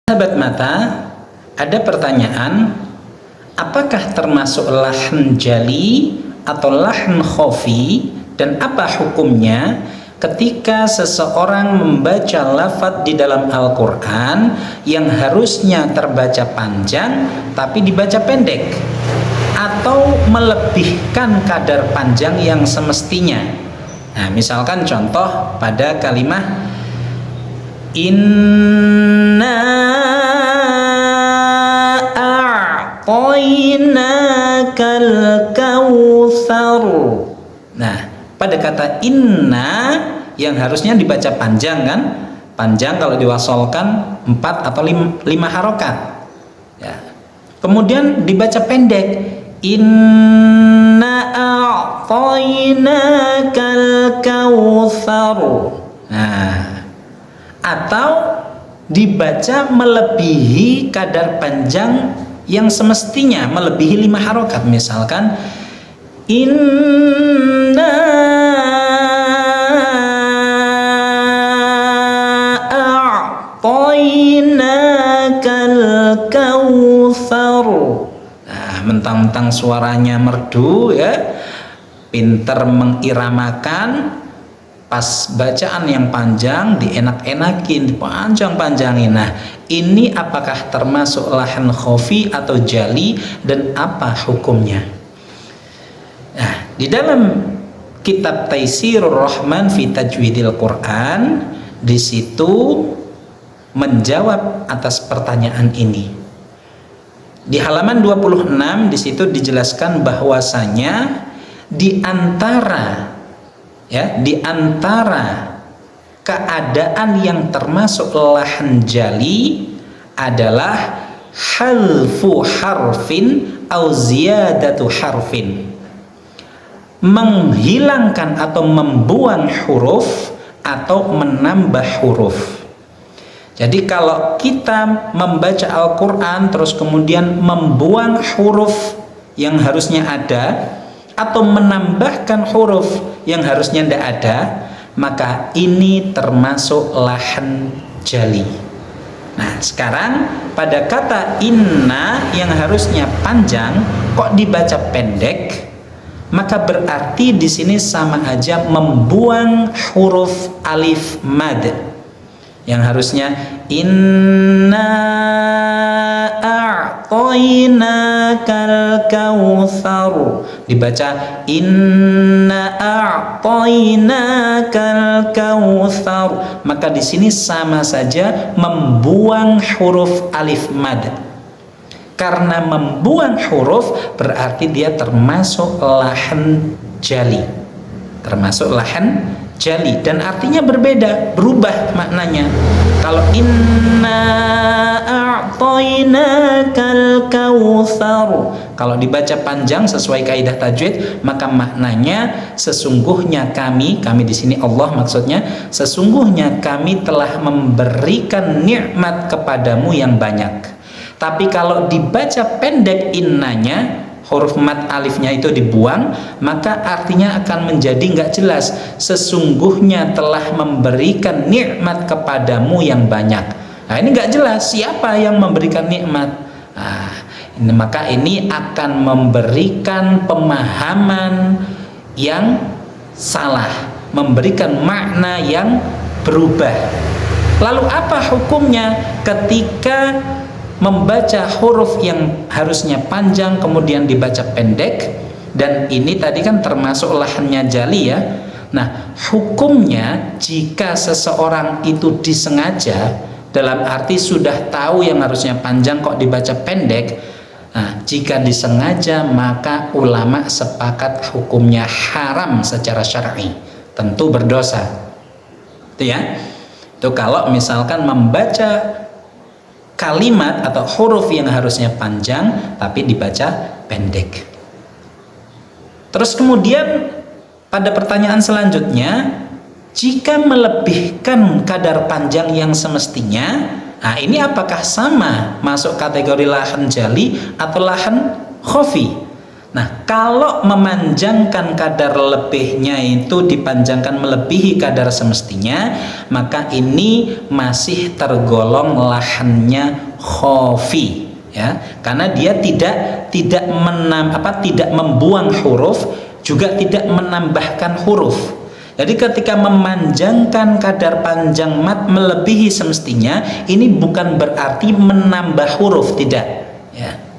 Sahabat mata, ada pertanyaan, apakah termasuk lahn jali atau lahn khafi, dan apa hukumnya ketika seseorang membaca lafadz di dalam Al-Quran yang harusnya terbaca panjang tapi dibaca pendek, atau melebihkan kadar panjang yang semestinya. Nah, misalkan contoh pada kalimat inna a'tainakal kautsar. Nah, pada kata inna yang harusnya dibaca panjang kan? Panjang kalau diwasolkan 4 atau 5 harokat. Ya. Kemudian dibaca pendek. Inna a'tainakal kautsar. Nah, atau dibaca melebihi kadar panjang yang semestinya, melebihi 5 harokat. Misalkan inna a'tainakal kautsar. Nah, mentang-mentang suaranya merdu ya, pinter mengiramakan, pas bacaan yang panjang dienak-enakin, dipanjang-panjangin. Nah, ini apakah termasuk lahn khafi atau jali, dan apa hukumnya? Nah, di dalam kitab Taisirur Rahman fi Tajwidil Quran, di situ menjawab atas pertanyaan ini. Di halaman 26 di situ dijelaskan bahwasanya di antara keadaan yang termasuk lahn jali adalah halfu harfin au ziyadatu harfin, menghilangkan atau membuang huruf atau menambah huruf. Jadi kalau kita membaca Al-Quran terus kemudian membuang huruf yang harusnya ada atau menambahkan huruf yang harusnya tidak ada, maka ini termasuk lahn jali. Nah, sekarang pada kata inna yang harusnya panjang kok dibaca pendek, maka berarti di sini sama aja membuang huruf alif mad yang harusnya inna a'tainakal kautsar, dibaca inna a'tainakal kautsar, maka di sini sama saja membuang huruf alif mad. Karena membuang huruf berarti dia termasuk lahn jali, termasuk lahn jali, dan artinya berbeda, berubah maknanya. Kalau inna a'tainakal kautsar, kalau dibaca panjang sesuai kaidah tajwid, maka maknanya sesungguhnya kami di sini Allah maksudnya, sesungguhnya kami telah memberikan nikmat kepadamu yang banyak. Tapi kalau dibaca pendek innanya, huruf mat alifnya itu dibuang, maka artinya akan menjadi nggak jelas. Sesungguhnya telah memberikan nikmat kepadamu yang banyak. Nah, ini nggak jelas siapa yang memberikan nikmat. Nah, maka ini akan memberikan pemahaman yang salah, memberikan makna yang berubah. Lalu apa hukumnya ketika membaca huruf yang harusnya panjang kemudian dibaca pendek? Dan ini tadi kan termasuk lahannya jali ya. Nah, hukumnya jika seseorang itu disengaja, dalam arti sudah tahu yang harusnya panjang kok dibaca pendek, nah, jika disengaja maka ulama sepakat hukumnya haram secara syar'i, tentu berdosa. Itu ya. Itu kalau misalkan membaca kalimat atau huruf yang harusnya panjang tapi dibaca pendek. Terus kemudian pada pertanyaan selanjutnya, jika melebihkan kadar panjang yang semestinya, nah ini apakah sama masuk kategori lahn jali atau lahn khafi? Nah, kalau memanjangkan kadar lebihnya itu dipanjangkan melebihi kadar semestinya, maka ini masih tergolong lahannya khafi, ya, karena dia tidak membuang huruf, juga tidak menambahkan huruf. Jadi ketika memanjangkan kadar panjang mat melebihi semestinya, ini bukan berarti menambah huruf, tidak, ya.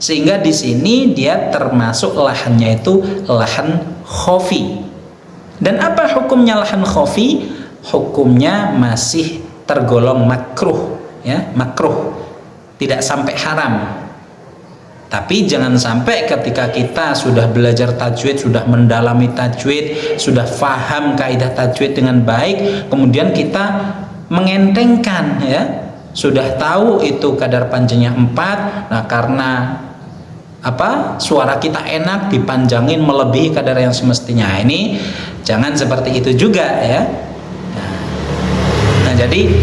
Sehingga di sini dia termasuk lahannya itu lahan khafi. Dan apa hukumnya lahan khafi? Hukumnya masih tergolong makruh, ya, makruh. Tidak sampai haram. Tapi jangan sampai ketika kita sudah belajar tajwid, sudah mendalami tajwid, sudah faham kaidah tajwid dengan baik, kemudian kita mengentengkan, ya. Sudah tahu itu kadar panjangnya 4, nah karena suara kita enak dipanjangin melebihi kadar yang semestinya. Ini jangan seperti itu juga, ya. Nah, jadi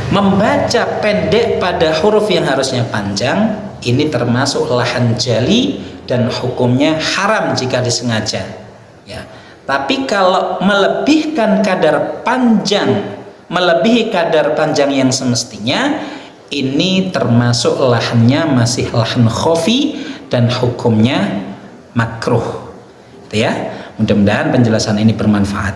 membaca pendek pada huruf yang harusnya panjang ini termasuk lahan jali dan hukumnya haram jika disengaja, ya. Tapi kalau melebihkan kadar panjang melebihi kadar panjang yang semestinya, ini termasuk lahannya masih lahan khafi dan hukumnya makruh, gitu ya. Mudah-mudahan penjelasan ini bermanfaat.